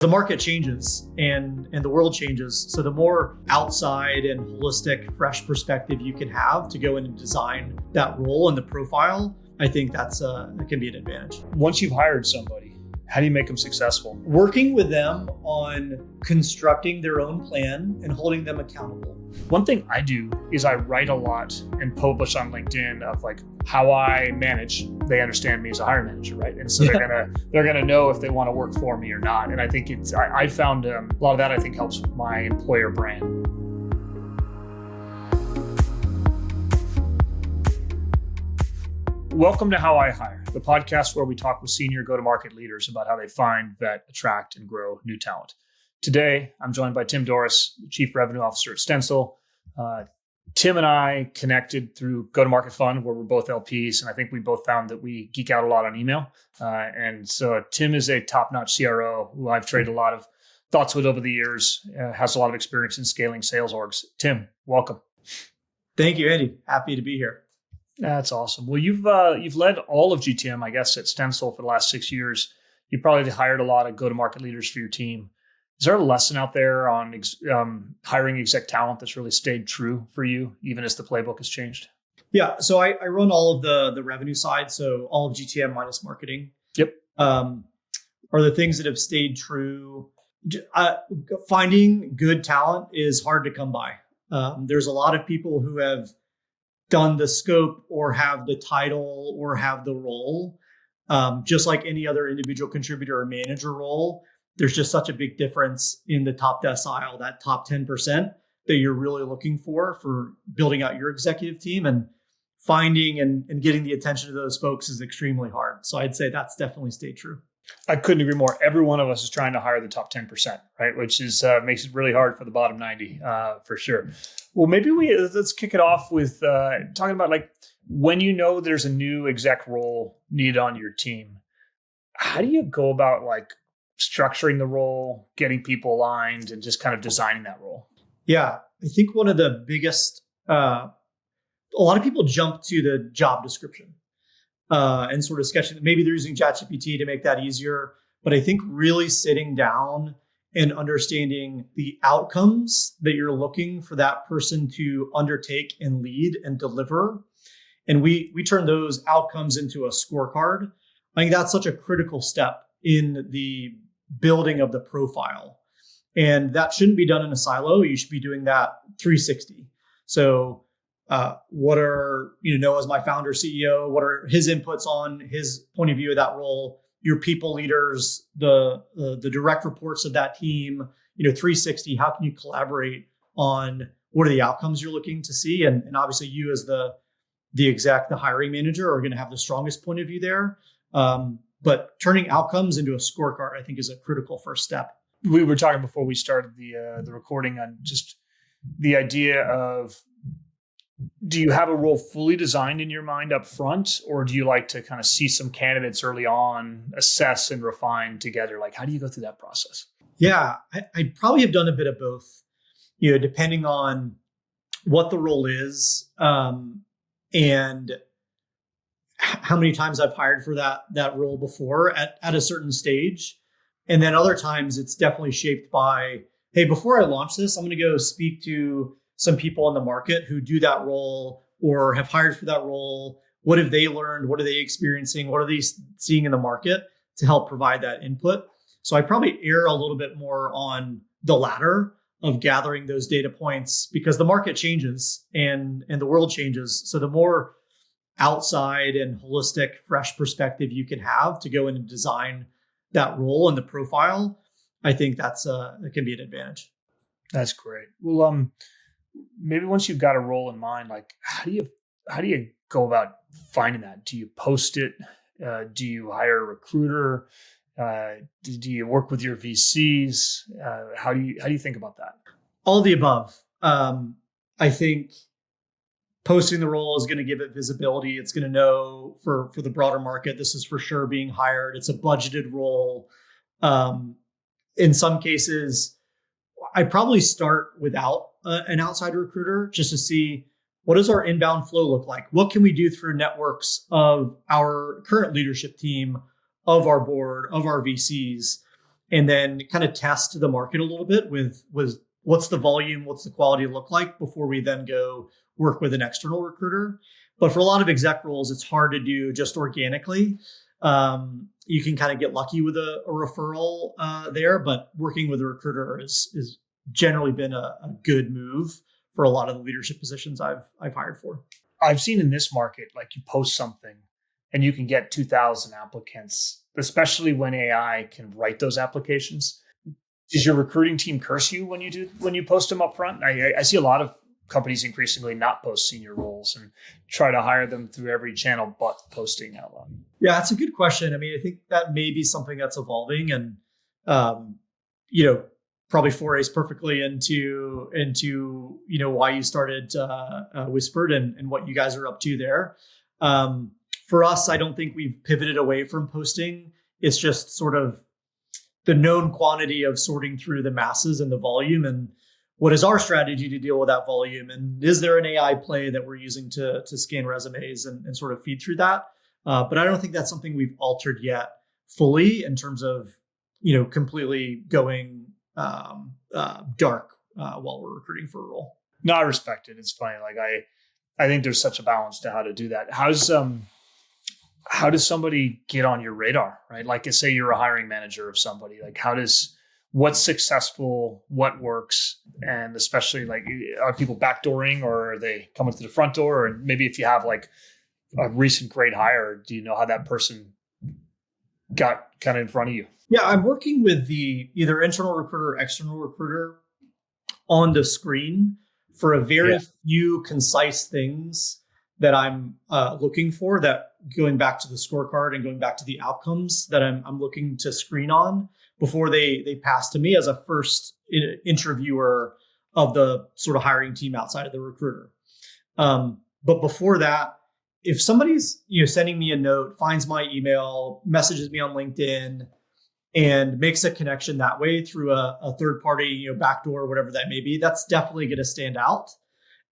The market changes and the world changes. So the more outside and holistic, fresh perspective you can have to go in and design that role and the profile, I think that can be an advantage. Once you've hired somebody, how do you make them successful? Working with them on constructing their own plan and holding them accountable. One thing I do is I write a lot and publish on LinkedIn of like how I manage. They understand me as a hiring manager, right? And so they're gonna know if they want to work for me or not. And I think I found a lot of that I think helps with my employer brand. Welcome to How I Hire, the podcast where we talk with senior go-to-market leaders about how they find, vet, attract, and grow new talent. Today, I'm joined by Tim Dorris, the Chief Revenue Officer at Stensul. Tim and I connected through Go-to-Market Fund, where we're both LPs, and I think we both found that we geek out a lot on email. And so Tim is a top-notch CRO who I've traded a lot of thoughts with over the years, has a lot of experience in scaling sales orgs. Tim, welcome. Thank you, Andy. Happy to be here. That's awesome. Well, you've led all of GTM, I guess, at Stensul for the last 6 years. You probably hired a lot of go-to-market leaders for your team. Is there a lesson out there on hiring exec talent that's really stayed true for you, even as the playbook has changed? Yeah, so I run all of the revenue side, so all of GTM minus marketing. Yep. Are the things that have stayed true. Finding good talent is hard to come by. There's a lot of people who have done the scope or have the title or have the role. Just like any other individual contributor or manager role, there's just such a big difference in the top decile, that top 10% that you're really looking for building out your executive team, and finding and getting the attention of those folks is extremely hard. So I'd say that's definitely stayed true. I couldn't agree more. Every one of us is trying to hire the top 10%, right? Which is makes it really hard for the bottom 90, for sure. Well, maybe let's kick it off with talking about like when you know there's a new exec role needed on your team. How do you go about like structuring the role, getting people aligned, and just kind of designing that role? Yeah, I think one of the biggest, a lot of people jump to the job description and sort of sketching. Maybe they're using ChatGPT to make that easier, but I think really sitting down and understanding the outcomes that you're looking for that person to undertake and lead and deliver. And we turn those outcomes into a scorecard. I think that's such a critical step in the building of the profile. And that shouldn't be done in a silo. You should be doing that 360. So what are, Noah as my founder, CEO, what are his inputs on his point of view of that role? Your people leaders, the direct reports of that team, 360, how can you collaborate on what are the outcomes you're looking to see? And obviously you as the exec, the hiring manager are going to have the strongest point of view there. But turning outcomes into a scorecard, I think, is a critical first step. We were talking before we started the recording on just the idea of, do you have a role fully designed in your mind up front, or do you like to kind of see some candidates early on, assess and refine together? Like, how do you go through that process? Yeah, I'd probably have done a bit of both, depending on what the role is and how many times I've hired for that role before at a certain stage. And then other times it's definitely shaped by, hey, before I launch this, I'm going to go speak to some people in the market who do that role or have hired for that role. What have they learned? What are they experiencing? What are they seeing in the market to help provide that input? So I probably err a little bit more on the latter of gathering those data points, because the market changes and the world changes. So the more outside and holistic, fresh perspective you can have to go in and design that role and the profile, I think it can be an advantage. That's great. Well, maybe once you've got a role in mind, like how do you go about finding that? Do you post it? Do you hire a recruiter? Do you work with your VCs? How do you think about that? All of the above. I think posting the role is going to give it visibility. It's going to know for the broader market, this is for sure being hired. It's a budgeted role. In some cases, I probably start without an outside recruiter just to see, what does our inbound flow look like? What can we do through networks of our current leadership team, of our board, of our VCs? and then kind of test the market a little bit with what's the volume, what's the quality look like before we then go work with an external recruiter. But for a lot of exec roles, it's hard to do just organically. You can kind of get lucky with a referral there, but working with a recruiter is generally been a good move for a lot of the leadership positions I've hired for. I've seen in this market, like you post something and you can get 2,000 applicants, especially when AI can write those applications. Does your recruiting team curse you when you post them up front? I see a lot of companies increasingly not post senior roles and try to hire them through every channel but posting out loud. Yeah, that's a good question. I mean, I think that may be something that's evolving, and probably forays perfectly into why you started Whispered and what you guys are up to there. For us, I don't think we've pivoted away from posting. It's just sort of the known quantity of sorting through the masses and the volume, and what is our strategy to deal with that volume, and is there an AI play that we're using to scan resumes and sort of feed through that? But I don't think that's something we've altered yet fully in terms of completely going dark while we're recruiting for a role. No, I respect it. It's funny. Like I think there's such a balance to how to do that. How does somebody get on your radar, right? Like, say you're a hiring manager of somebody. Like, what's successful, what works, and especially like, are people backdooring or are they coming to the front door? And maybe if you have like a recent great hire, do you know how that person got kind of in front of you? Yeah, I'm working with the either internal recruiter or external recruiter on the screen for a very few concise things that I'm looking for, that going back to the scorecard and going back to the outcomes that I'm looking to screen on before they pass to me as a first interviewer of the sort of hiring team outside of the recruiter. But before that, if somebody's sending me a note, finds my email, messages me on LinkedIn, and makes a connection that way through a third party backdoor, whatever that may be, that's definitely going to stand out.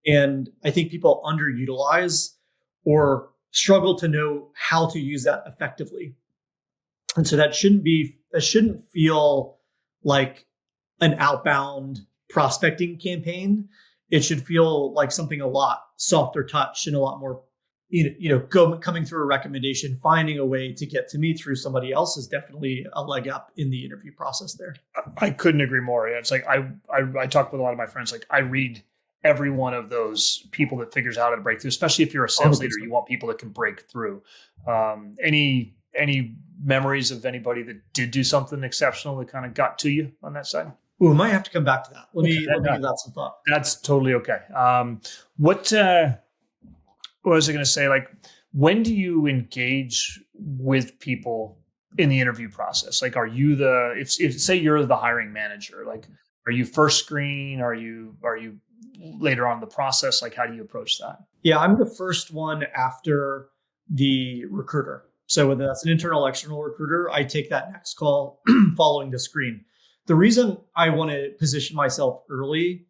And I think people underutilize or struggle to know how to use that effectively. And so that shouldn't feel like an outbound prospecting campaign. It should feel like something a lot softer touch and a lot more, coming through a recommendation, finding a way to get to me through somebody else is definitely a leg up in the interview process there. I couldn't agree more. It's like, I talk with a lot of my friends, like I read every one of those people that figures out how to break through, especially if you're a sales leader, you want people that can break through. Any memories of anybody that did do something exceptional that kind of got to you on that side? We might have to come back to that. Let me give that some thought. That's totally okay. What was I going to say? Like, when do you engage with people in the interview process? Like, are you if say you're the hiring manager, like, are you first screen? Are you later on in the process? Like, how do you approach that? Yeah, I'm the first one after the recruiter. So whether that's an internal, external recruiter, I take that next call following the screen. The reason I want to position myself early,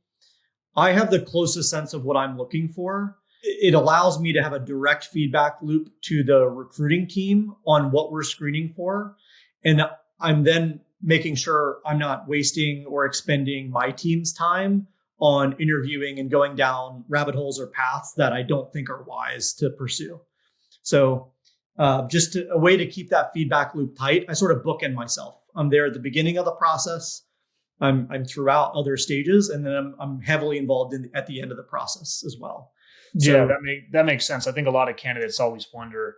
I have the closest sense of what I'm looking for. It allows me to have a direct feedback loop to the recruiting team on what we're screening for. And I'm then making sure I'm not wasting or expending my team's time on interviewing and going down rabbit holes or paths that I don't think are wise to pursue. So just a way to keep that feedback loop tight, I sort of bookend myself. I'm there at the beginning of the process. I'm throughout other stages, and then I'm heavily involved at the end of the process as well. So, yeah, that makes sense. I think a lot of candidates always wonder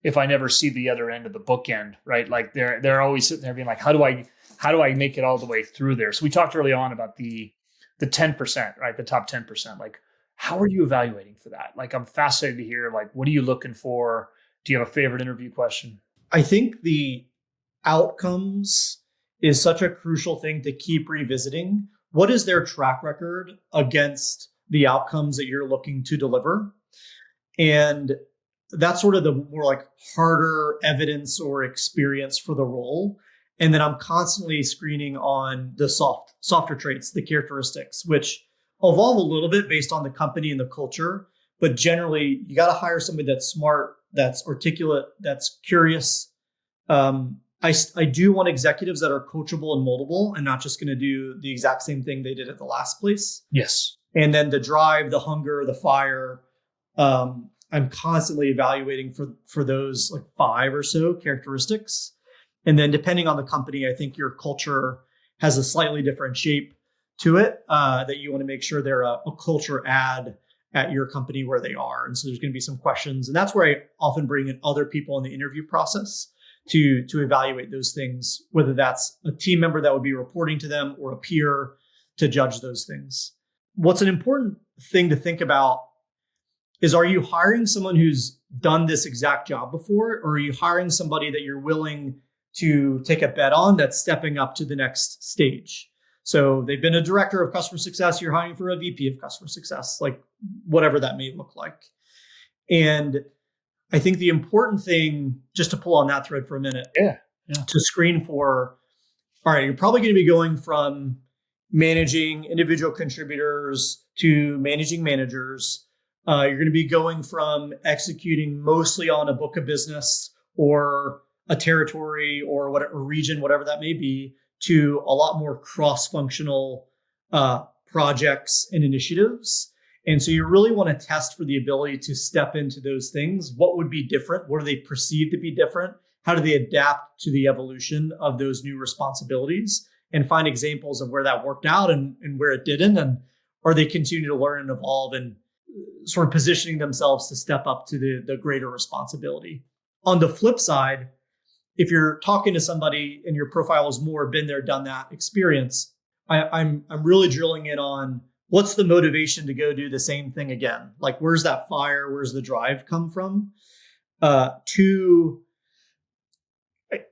if I never see the other end of the bookend, right? Like they're always sitting there being like, how do I make it all the way through there? So we talked early on about the 10%, right? The top 10%. Like, how are you evaluating for that? Like, I'm fascinated to hear, like, what are you looking for? Do you have a favorite interview question? I think the outcomes is such a crucial thing to keep revisiting. What is their track record against the outcomes that you're looking to deliver? And that's sort of the more like harder evidence or experience for the role. And then I'm constantly screening on the softer traits, the characteristics, which evolve a little bit based on the company and the culture. But generally, you got to hire somebody that's smart, that's articulate, that's curious, I do want executives that are coachable and moldable and not just going to do the exact same thing they did at the last place. Yes. And then the drive, the hunger, the fire, I'm constantly evaluating for those like 5 or so characteristics. And then depending on the company, I think your culture has a slightly different shape to it, that you want to make sure they're a culture add at your company where they are. And so there's going to be some questions. And that's where I often bring in other people in the interview process to evaluate those things, whether that's a team member that would be reporting to them or a peer to judge those things. What's an important thing to think about is, are you hiring someone who's done this exact job before, or are you hiring somebody that you're willing to take a bet on that's stepping up to the next stage? So they've been a director of customer success, you're hiring for a VP of customer success, like whatever that may look like. And I think the important thing, just to pull on that thread for a minute, to screen for, all right, you're probably going to be going from managing individual contributors to managing managers. You're going to be going from executing mostly on a book of business or a territory or whatever region, whatever that may be, to a lot more cross-functional projects and initiatives. And so you really want to test for the ability to step into those things. What would be different? What do they perceive to be different? How do they adapt to the evolution of those new responsibilities? And find examples of where that worked out and where it didn't. And are they continue to learn and evolve and sort of positioning themselves to step up to the greater responsibility? On the flip side, if you're talking to somebody and your profile is more been there, done that experience, I'm really drilling in on what's the motivation to go do the same thing again? Like, where's that fire? Where's the drive come from? Two,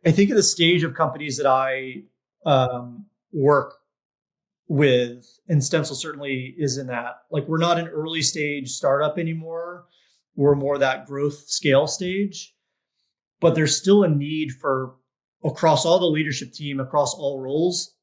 I think at the stage of companies that I work with, and Stensul certainly is in that, like, we're not an early stage startup anymore. We're more that growth scale stage, but there's still a need for, across all the leadership team, across all roles,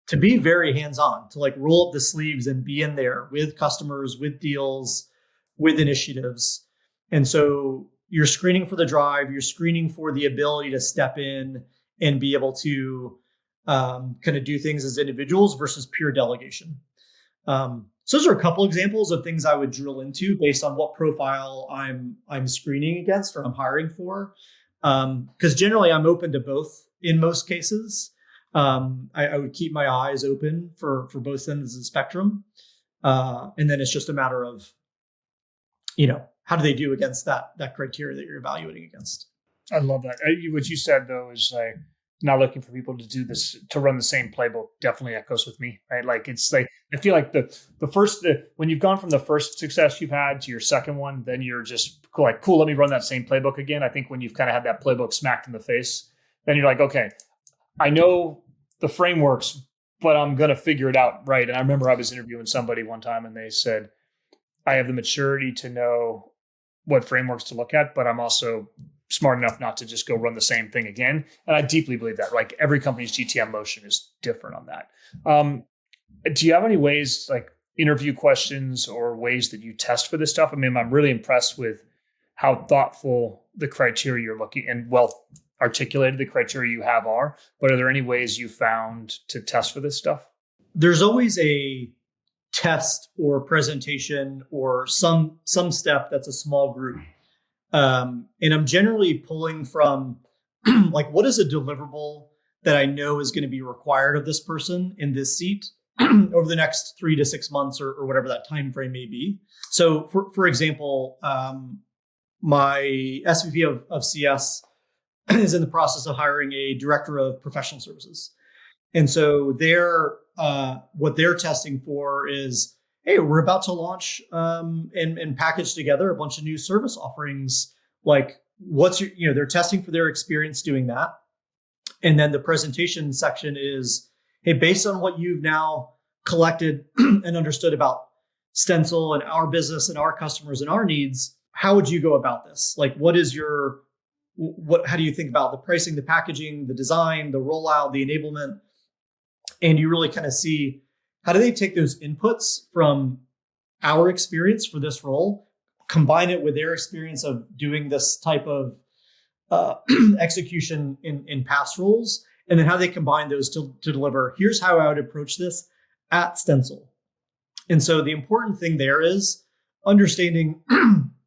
to be very hands-on, to like roll up the sleeves and be in there with customers, with deals, with initiatives. And so you're screening for the drive, you're screening for the ability to step in and be able to kind of do things as individuals versus pure delegation. So those are a couple examples of things I would drill into based on what profile I'm screening against or I'm hiring for. Because generally I'm open to both in most cases. I would keep my eyes open for both ends of the spectrum. And then it's just a matter of, how do they do against that criteria that you're evaluating against? I love that. What you said though is like, not looking for people to do this, to run the same playbook, definitely echoes with me, right? Like, it's like, I feel like when you've gone from the first success you've had to your second one, then you're just like, cool, let me run that same playbook again. I think when you've kind of had that playbook smacked in the face, then you're like, okay, I know the frameworks, but I'm going to figure it out. Right. And I remember I was interviewing somebody one time and they said, I have the maturity to know what frameworks to look at, but I'm also smart enough not to just go run the same thing again. And I deeply believe that. Like, every company's GTM motion is different on that. Do you have any ways, like interview questions or ways that you test for this stuff? I mean, I'm really impressed with how thoughtful the criteria you're looking and well articulated the criteria you have are, but are there any ways you found to test for this stuff? There's always a test or presentation or some step that's a small group. And I'm generally pulling from like, what is a deliverable that I know is going to be required of this person in this seat over the next 3 to 6 months or whatever that time frame may be. So for example, my SVP of CS is in the process of hiring a director of professional services. And so what they're testing for is, hey, we're about to launch and package together a bunch of new service offerings. Like, what's they're testing for their experience doing that. And then the presentation section is, hey, based on what you've now collected and understood about Stensul and our business and our customers and our needs, how would you go about this? Like, how do you think about the pricing, the packaging, the design, the rollout, the enablement? And you really kind of see, how do they take those inputs from our experience for this role, combine it with their experience of doing this type of uh, execution in past roles, and then how they combine those to deliver. Here's how I would approach this at Stensul. And so the important thing there is understanding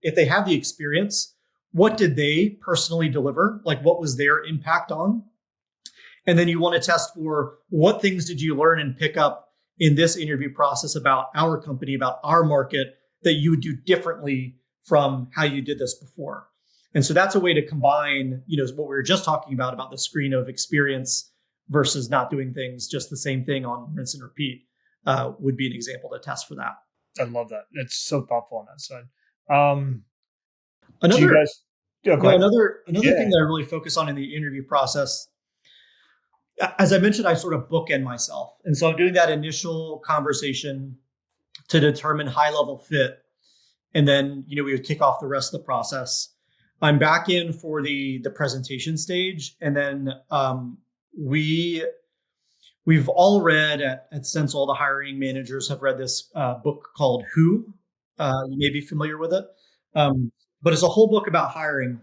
if they have the experience, what did they personally deliver? Like what was their impact on? And then you want to test for what things did you learn and pick up in this interview process about our company, about our market that you would do differently from how you did this before. And so that's a way to combine, what we were just talking about the screen of experience versus not doing things just the same thing on rinse and repeat. Would be an example to test for that. I love that. It's so thoughtful on that side. Another thing that I really focus on in the interview process, as I mentioned, I sort of bookend myself. And so I'm doing that initial conversation to determine high level fit. And then, we would kick off the rest of the process. I'm back in for the presentation stage. And then we've all read at Stensul, all the hiring managers have read this book called Who. You may be familiar with it. But it's a whole book about hiring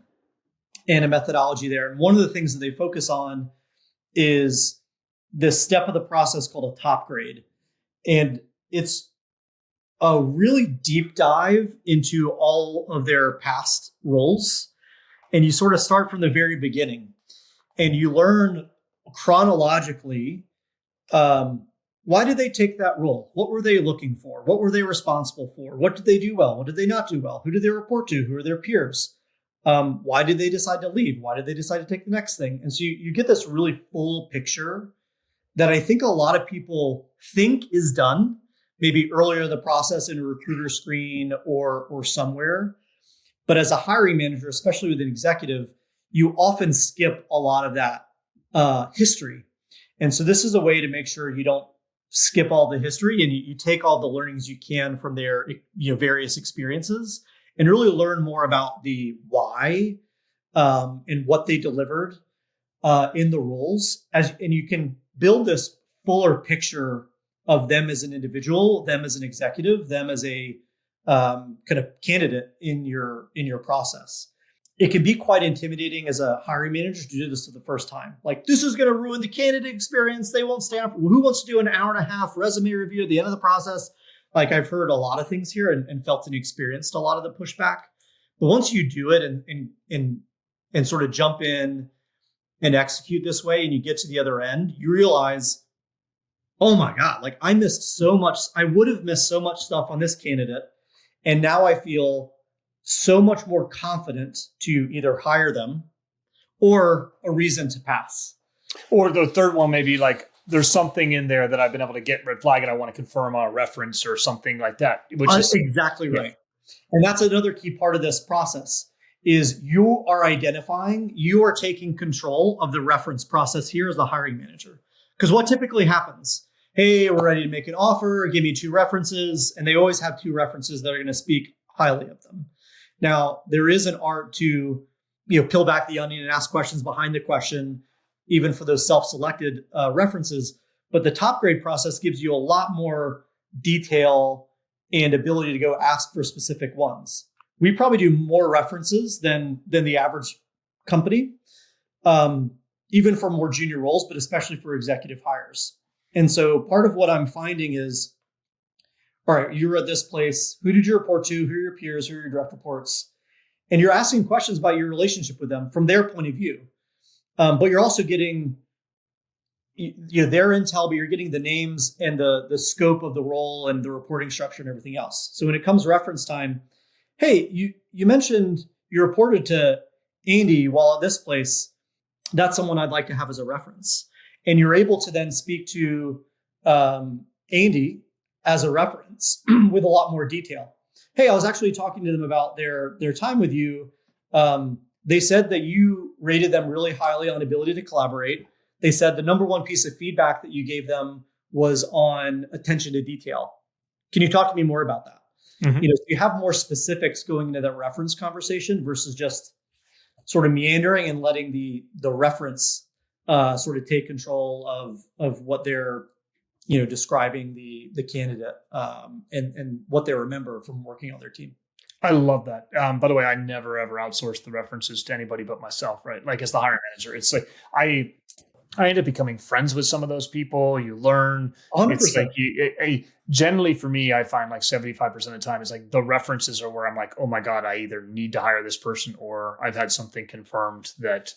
and a methodology there. And one of the things that they focus on is this step of the process called a top grade. And it's a really deep dive into all of their past roles. And you sort of start from the very beginning and you learn chronologically, why did they take that role? What were they looking for? What were they responsible for? What did they do well? What did they not do well? Who did they report to? Who are their peers? Why did they decide to leave? Why did they decide to take the next thing? And so you get this really full picture that I think a lot of people think is done, maybe earlier in the process in a recruiter screen or somewhere. But as a hiring manager, especially with an executive, you often skip a lot of that history. And so this is a way to make sure you don't skip all the history and you take all the learnings you can from their various experiences and really learn more about the why and what they delivered in the roles. And you can build this fuller picture of them as an individual, them as an executive, them as a kind of candidate in your process. It can be quite intimidating as a hiring manager to do this for the first time. Like, this is going to ruin the candidate experience. They won't stay up. Who wants to do an hour and a half resume review at the end of the process? Like, I've heard a lot of things here and felt and experienced a lot of the pushback. But once you do it and sort of jump in and execute this way and you get to the other end, you realize, oh my God, like I missed so much. I would have missed so much stuff on this candidate. And now I feel so much more confident to either hire them or a reason to pass. Or the third one, maybe like there's something in there that I've been able to get red flag and I want to confirm on a reference or something like that. Which is exactly right. And that's another key part of this process is you are identifying, you are taking control of the reference process here as the hiring manager. Because what typically happens, hey, we're ready to make an offer, give me 2 references. And they always have 2 references that are going to speak highly of them. Now, there is an art to peel back the onion and ask questions behind the question, even for those self-selected references. But the top grade process gives you a lot more detail and ability to go ask for specific ones. We probably do more references than the average company, even for more junior roles, but especially for executive hires. And so part of what I'm finding is, all right, you're at this place. Who did you report to? Who are your peers? Who are your direct reports? And you're asking questions about your relationship with them from their point of view. But you're also getting their intel, but you're getting the names and the scope of the role and the reporting structure and everything else. So when it comes reference time, hey, you mentioned you reported to Andy while at this place. That's someone I'd like to have as a reference. And you're able to then speak to Andy as a reference with a lot more detail. Hey, I was actually talking to them about their time with you. They said that you rated them really highly on ability to collaborate. They said the number one piece of feedback that you gave them was on attention to detail. Can you talk to me more about that? Mm-hmm. So you have more specifics going into that reference conversation versus just sort of meandering and letting the reference sort of take control of what they're describing the candidate and what they remember from working on their team. I love that. By the way, I never ever outsourced the references to anybody but myself, right? Like as the hiring manager, it's like I end up becoming friends with some of those people. You learn. It's like 100%. generally for me, I find like 75% of the time is like the references are where I'm like, oh my God, I either need to hire this person or I've had something confirmed that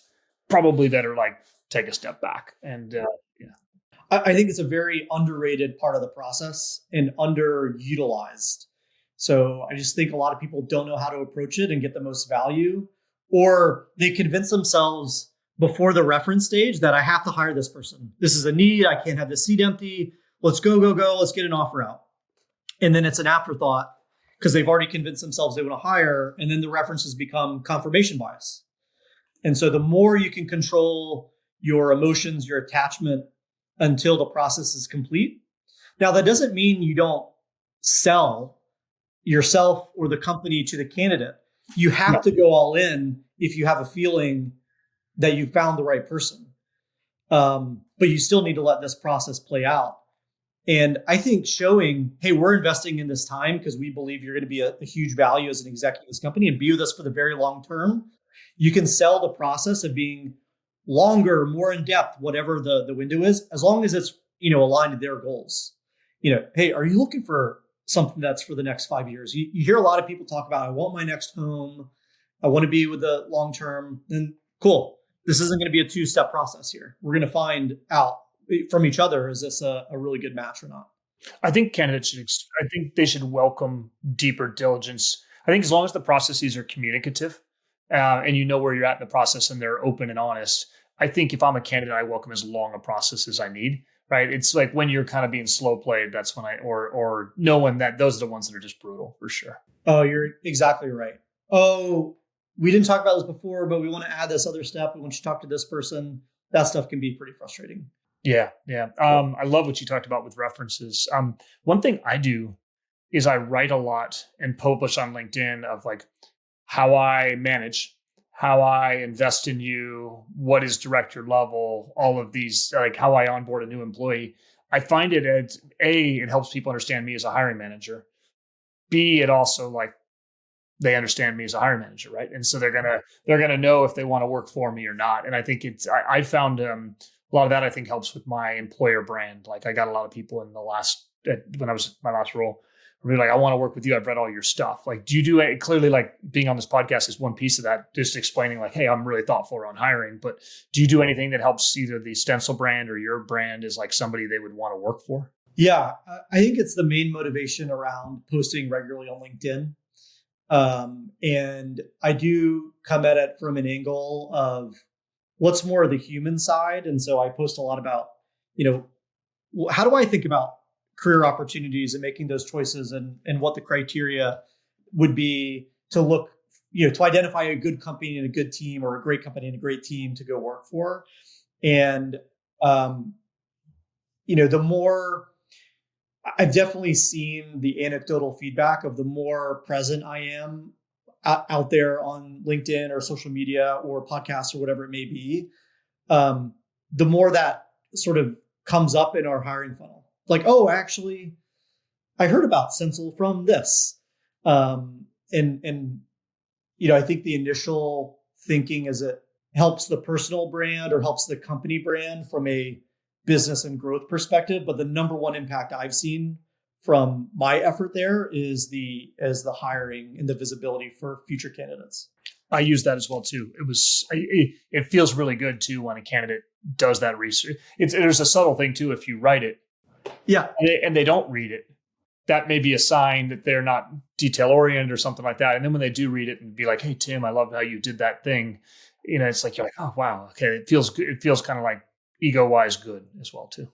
probably better like take a step back. And yeah, I think it's a very underrated part of the process and underutilized. So I just think a lot of people don't know how to approach it and get the most value, or they convince themselves before the reference stage that I have to hire this person. This is a need. I can't have this seat empty. Let's go, go, go. Let's get an offer out. And then it's an afterthought because they've already convinced themselves they want to hire. And then the references become confirmation bias. And so the more you can control your emotions, your attachment until the process is complete. Now, that doesn't mean you don't sell yourself or the company to the candidate. You have to go all in if you have a feeling that you found the right person. But you still need to let this process play out. And I think showing, hey, we're investing in this time because we believe you're going to be a huge value as an executive of this company and be with us for the very long term. You can sell the process of being longer, more in depth, whatever the window is, as long as it's, aligned to their goals. Hey, are you looking for something that's for the next 5 years? You hear a lot of people talk about, I want my next home. I want to be with the long term. Then cool. This isn't going to be a two-step process here. We're going to find out from each other, is this a really good match or not? I think candidates I think they should welcome deeper diligence. I think as long as the processes are communicative and you know where you're at in the process and they're open and honest, I think if I'm a candidate, I welcome as long a process as I need. Right? It's like when you're kind of being slow played, that's when or knowing that those are the ones that are just brutal for sure. Oh, you're exactly right. Oh, we didn't talk about this before, but we want to add this other step. We want you to talk to this person. That stuff can be pretty frustrating. Yeah. Yeah. I love what you talked about with references. One thing I do is I write a lot and publish on LinkedIn of like how I manage, how I invest in you, what is director level, all of these, like how I onboard a new employee. I find it helps people understand me as a hiring manager. B, it also like they understand me as a hiring manager, right? And so they're gonna know if they want to work for me or not. And I think I found a lot of that I think helps with my employer brand. Like I got a lot of people in when I was my last role who were like, I want to work with you. I've read all your stuff. Like, do you do it? Clearly, like being on this podcast is one piece of that, just explaining like, hey, I'm really thoughtful around hiring. But do you do anything that helps either the Stensul brand or your brand is like somebody they would want to work for? Yeah, I think it's the main motivation around posting regularly on LinkedIn. And I do come at it from an angle of what's more the human side. And so I post a lot about, how do I think about career opportunities and making those choices and what the criteria would be to look, to identify a good company and a good team or a great company and a great team to go work for. And, the more I've definitely seen the anecdotal feedback of the more present I am out there on LinkedIn or social media or podcasts or whatever it may be, the more that sort of comes up in our hiring funnel. Like, oh, actually, I heard about Stensul from this. I think the initial thinking is it helps the personal brand or helps the company brand from a business and growth perspective. But the number one impact I've seen from my effort there is the hiring and the visibility for future candidates. I use that as well too. It feels really good too when a candidate does that research. There's a subtle thing too. If you write it, yeah, and they don't read it, that may be a sign that they're not detail oriented or something like that. And then when they do read it and be like, "Hey Tim, I love how you did that thing," it's like you're like, "Oh wow, okay." It feels good. It feels kind of like ego wise good as well too.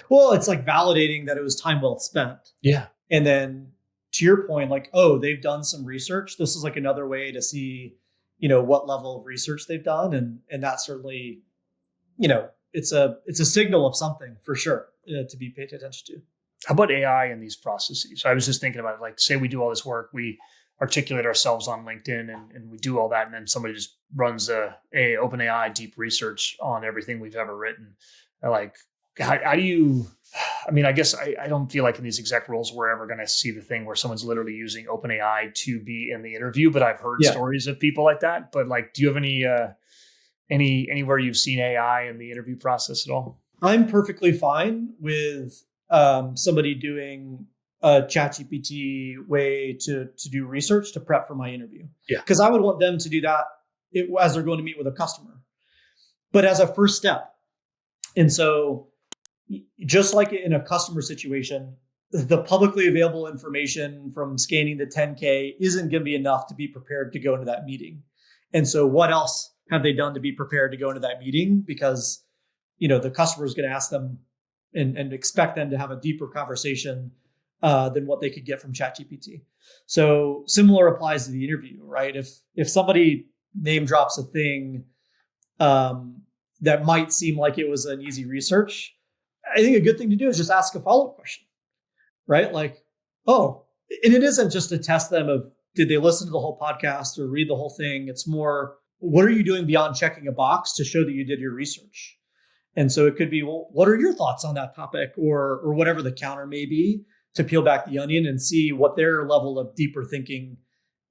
Well, it's like validating that it was time well spent. Yeah. And then to your point, like, oh, they've done some research. This is like another way to see, what level of research they've done. And that certainly, it's a signal of something for sure to be paid attention to. How about AI in these processes? So I was just thinking about it, like, say we do all this work, we articulate ourselves on LinkedIn and we do all that. And then somebody just runs a OpenAI deep research on everything we've ever written. Like, how do you, I mean, I guess I don't feel like in these exec roles we're ever going to see the thing where someone's literally using OpenAI to be in the interview, but I've heard stories of people like that. But like, do you have anywhere you've seen AI in the interview process at all? I'm perfectly fine with somebody doing a ChatGPT way to do research to prep for my interview. Yeah. Because I would want them to do that as they're going to meet with a customer, but as a first step. And so just like in a customer situation, the publicly available information from scanning the 10K isn't going to be enough to be prepared to go into that meeting. And so what else have they done to be prepared to go into that meeting? Because, the customer is going to ask them and expect them to have a deeper conversation than what they could get from ChatGPT. So similar applies to the interview, right? If somebody name drops a thing that might seem like it was an easy research, I think a good thing to do is just ask a follow-up question, right? Like, and it isn't just to test them of, did they listen to the whole podcast or read the whole thing? It's more, what are you doing beyond checking a box to show that you did your research? And so it could be, well, what are your thoughts on that topic, or whatever the counter may be, to peel back the onion and see what their level of deeper thinking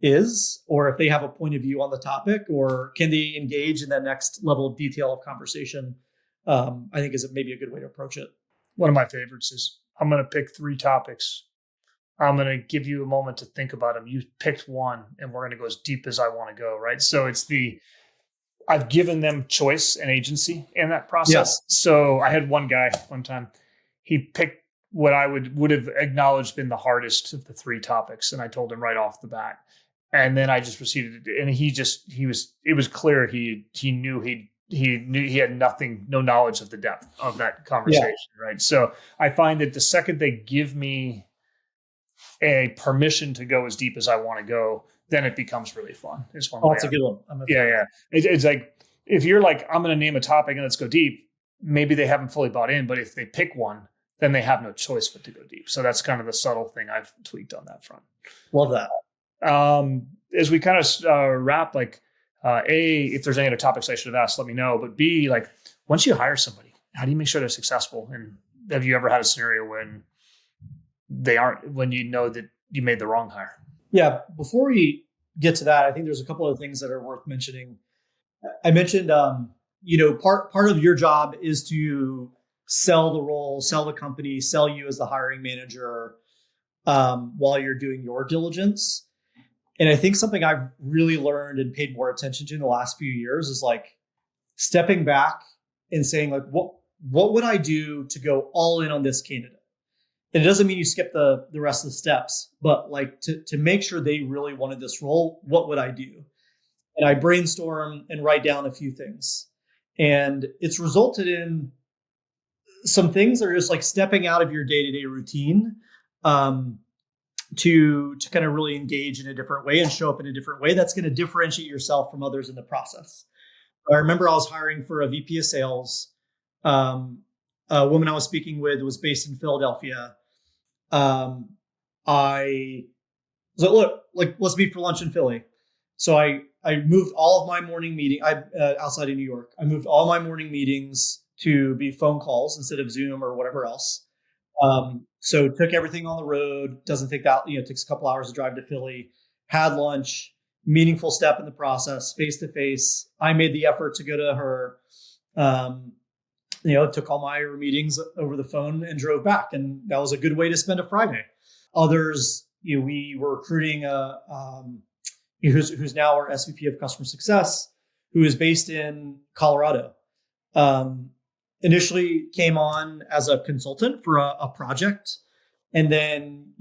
is, or if they have a point of view on the topic, or can they engage in that next level of detail of conversation. I think is maybe a good way to approach it. One of my favorites is, I'm going to pick 3 topics. I'm going to give you a moment to think about them. You picked one, and we're going to go as deep as I want to go, right? So I've given them choice and agency in that process. Yes. So I had one guy one time, he picked what I would have acknowledged been the hardest of the 3 topics. And I told him right off the bat. And then I just proceeded, and it was clear he knew he had no knowledge of the depth of that conversation. Yeah. Right. So I find that the second they give me a permission to go as deep as I want to go, then it becomes really fun. It's one. That's a good one. Yeah. It's like, if you're like, I'm going to name a topic and let's go deep, maybe they haven't fully bought in, but if they pick one, then they have no choice but to go deep. So that's kind of the subtle thing I've tweaked on that front. Love that. As we kind of wrap, like, A, if there's any other topics I should have asked, let me know. But B, like, once you hire somebody, how do you make sure they're successful? And have you ever had a scenario when you know that you made the wrong hire? Yeah. Before we get to that, I think there's a couple of things that are worth mentioning. I mentioned, part of your job is to sell the role, sell the company, sell you as the hiring manager while you're doing your diligence. And I think something I've really learned and paid more attention to in the last few years is like stepping back and saying, like, what would I do to go all in on this candidate? And it doesn't mean you skip the rest of the steps, but like to make sure they really wanted this role, what would I do? And I brainstorm and write down a few things. And it's resulted in some things that are just like stepping out of your day-to-day routine to kind of really engage in a different way and show up in a different way that's going to differentiate yourself from others in the process. I remember I was hiring for a VP of sales. A woman I was speaking with was based in Philadelphia. I was like, look, like, let's meet for lunch in Philly. So I moved all of my morning meeting outside of New York. I moved all my morning meetings to be phone calls instead of Zoom or whatever else. So took everything on the road. Doesn't take that, it takes a couple hours to drive to Philly. Had lunch, meaningful step in the process, face to face. I made the effort to go to her. Took all my meetings over the phone and drove back, and that was a good way to spend a Friday. Others, we were recruiting who's now our SVP of customer success, who is based in Colorado. Initially came on as a consultant for a project. And then,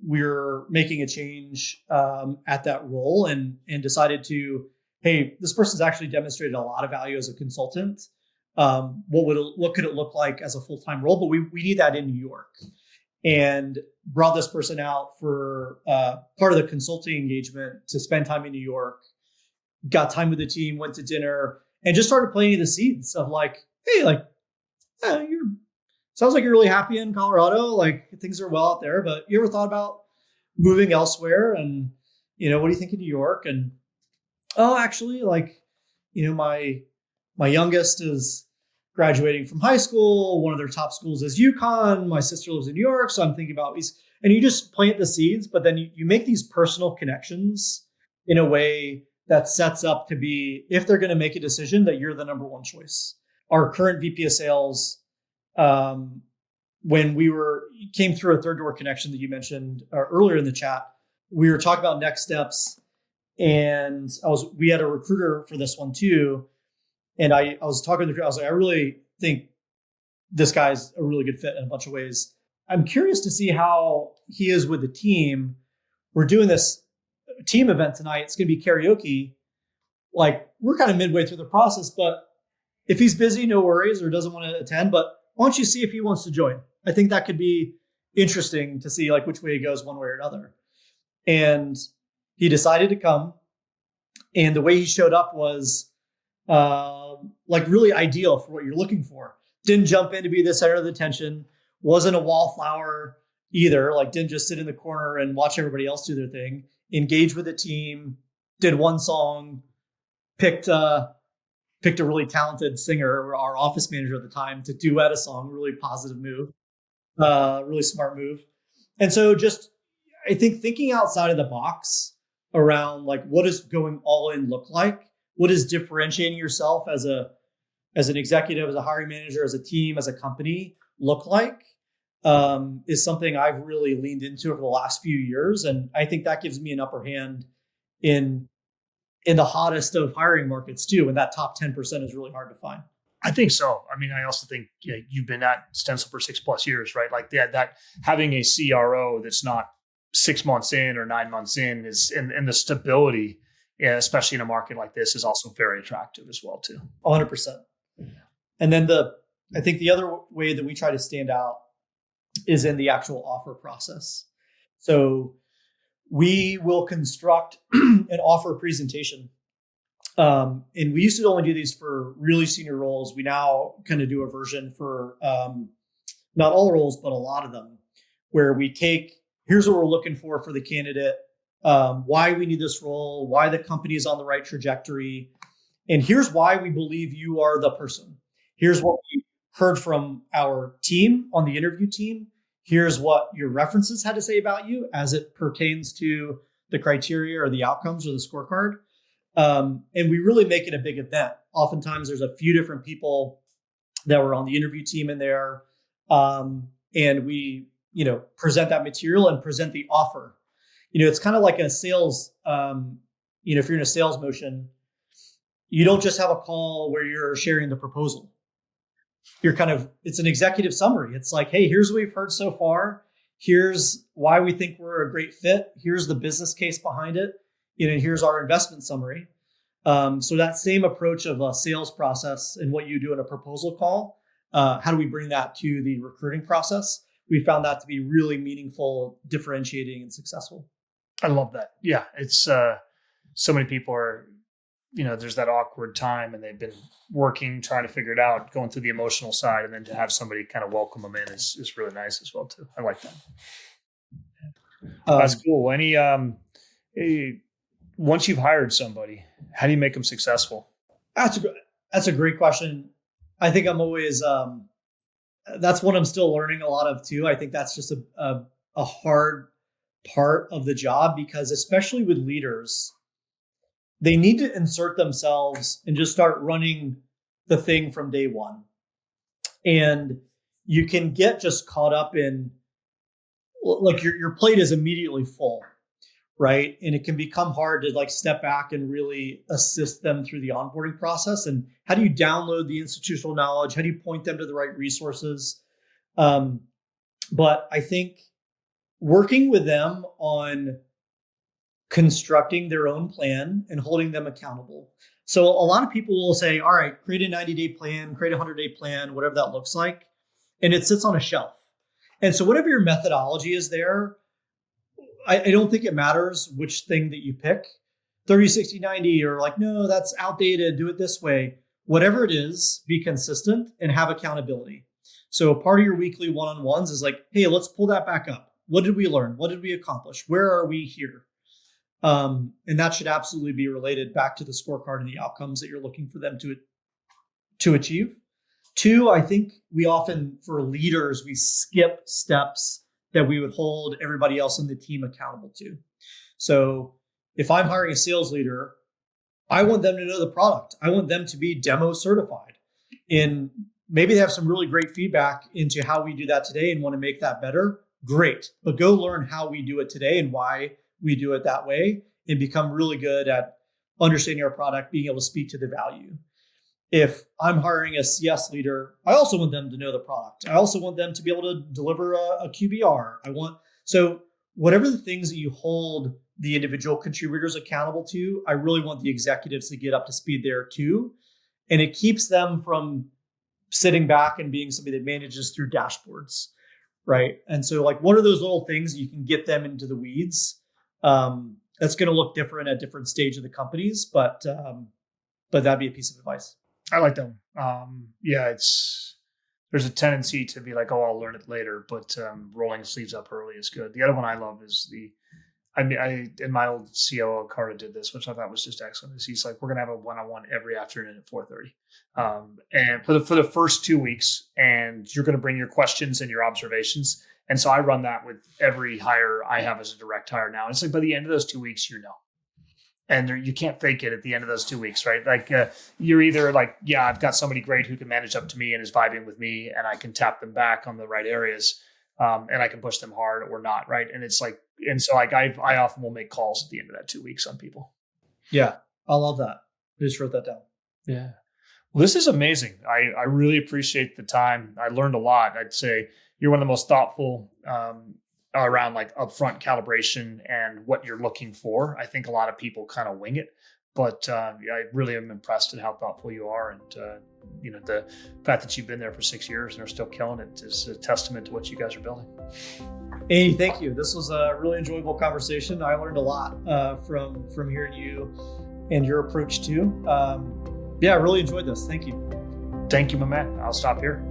we're making a change at that role and decided to, hey, this person's actually demonstrated a lot of value as a consultant. What could it look like as a full-time role? But we need that in New York. And brought this person out for part of the consulting engagement to spend time in New York, got time with the team, went to dinner, and just started planting the seeds of like, hey, like, sounds like you're really happy in Colorado. Like, things are well out there, but you ever thought about moving elsewhere? And, what do you think of New York? And, actually, like, my youngest is graduating from high school. One of their top schools is UConn. My sister lives in New York. So I'm thinking about these. And you just plant the seeds, but then you make these personal connections in a way that sets up to be, if they're going to make a decision, that you're the number one choice. Our current VP of sales, when came through a third door connection that you mentioned earlier in the chat, we were talking about next steps, and we had a recruiter for this one too. And I was talking to the recruiter, I was like, I really think this guy's a really good fit in a bunch of ways. I'm curious to see how he is with the team. We're doing this team event tonight. It's going to be karaoke. Like, we're kind of midway through the process, but if he's busy, no worries, or doesn't want to attend, but why don't you see if he wants to join? I think that could be interesting to see like which way it goes one way or another. And he decided to come. And the way he showed up was like really ideal for what you're looking for. Didn't jump in to be the center of the attention. Wasn't a wallflower either. Like, didn't just sit in the corner and watch everybody else do their thing. Engaged with the team. Did one song. Picked a really talented singer, our office manager at the time, to duet a song. Really positive move. Really smart move. And so just, I think thinking outside of the box around like, what does going all in look like? What is differentiating yourself as an executive, as a hiring manager, as a team, as a company look like, is something I've really leaned into over the last few years. And I think that gives me an upper hand in the hottest of hiring markets too. And that top 10% is really hard to find. I think so. I mean, I also think you've been at Stensul for 6+ years, right? Like that having a CRO that's not 6 months in or 9 months in is, and the stability, especially in a market like this, is also very attractive as well too. 100%. And then I think the other way that we try to stand out is in the actual offer process. So we will construct an offer presentation. And we used to only do these for really senior roles. We now kind of do a version for not all roles, but a lot of them, where we take, here's what we're looking for the candidate, why we need this role, why the company is on the right trajectory, and here's why we believe you are the person. Here's what we heard from our team on the interview team. Here's what your references had to say about you as it pertains to the criteria or the outcomes or the scorecard. And we really make it a big event. Oftentimes there's a few different people that were on the interview team in there. And we, present that material and present the offer. It's kind of like a sales, if you're in a sales motion, you don't just have a call where you're sharing the proposal. It's an executive summary. It's like, hey, here's what we've heard so far. Here's why we think we're a great fit. Here's the business case behind it. Here's our investment summary. So that same approach of a sales process and what you do in a proposal call, how do we bring that to the recruiting process? We found that to be really meaningful, differentiating, and successful. I love that. Yeah, it's so many people are, there's that awkward time and they've been working, trying to figure it out, going through the emotional side, and then to have somebody kind of welcome them in is really nice as well too. I like that. That's cool. Once you've hired somebody, how do you make them successful? That's a great question. I think I'm always, that's what I'm still learning a lot of too. I think that's just a hard part of the job, because especially with leaders, they need to insert themselves and just start running the thing from day one. And you can get just caught up in, like, your plate is immediately full, right? And it can become hard to like step back and really assist them through the onboarding process. And how do you download the institutional knowledge? How do you point them to the right resources? But I think working with them on constructing their own plan and holding them accountable. So a lot of people will say, all right, create a 90-day plan, create a 100-day plan, whatever that looks like. And it sits on a shelf. And so whatever your methodology is there, I don't think it matters which thing that you pick, 30, 60, 90, or like, no, that's outdated, do it this way. Whatever it is, be consistent and have accountability. So part of your weekly one-on-ones is like, hey, let's pull that back up. What did we learn? What did we accomplish? Where are we here? And that should absolutely be related back to the scorecard and the outcomes that you're looking for them to achieve. Two, I think we often, for leaders, we skip steps that we would hold everybody else in the team accountable to. So if I'm hiring a sales leader, I want them to know the product. I want them to be demo certified. And maybe they have some really great feedback into how we do that today and want to make that better. Great. But go learn how we do it today and why we do it that way, and become really good at understanding our product, being able to speak to the value. If I'm hiring a CS leader, I also want them to know the product. I also want them to be able to deliver a QBR. So whatever the things that you hold the individual contributors accountable to, I really want the executives to get up to speed there too. And it keeps them from sitting back and being somebody that manages through dashboards, right? And so like, what are those little things you can get them into the weeds? That's going to look different at different stage of the companies, but that'd be a piece of advice. I like that one. There's a tendency to be like, oh, I'll learn it later, but rolling sleeves up early is good. The other one I love is in my old COO, Carter did this, which I thought was just excellent. Is he's like, we're gonna have a one-on-one every afternoon at 4:30, and for the first 2 weeks, and you're gonna bring your questions and your observations. And so I run that with every hire I have as a direct hire now. And it's like by the end of those 2 weeks, and you can't fake it at the end of those 2 weeks, right? Like you're either like, yeah, I've got somebody great who can manage up to me and is vibing with me, and I can tap them back on the right areas, and I can push them hard, or not, right? And it's like, and so like I often will make calls at the end of that 2 weeks on people. Yeah, I love that. I just wrote that down. Yeah. Well, this is amazing. I really appreciate the time. I learned a lot. I'd say you're one of the most thoughtful around like upfront calibration and what you're looking for. I think a lot of people kind of wing it, but I really am impressed at how thoughtful you are. And, the fact that you've been there for 6 years and are still killing it is a testament to what you guys are building. Andy, thank you. This was a really enjoyable conversation. I learned a lot from hearing you and your approach too. I really enjoyed this. Thank you. Thank you, my man. I'll stop here.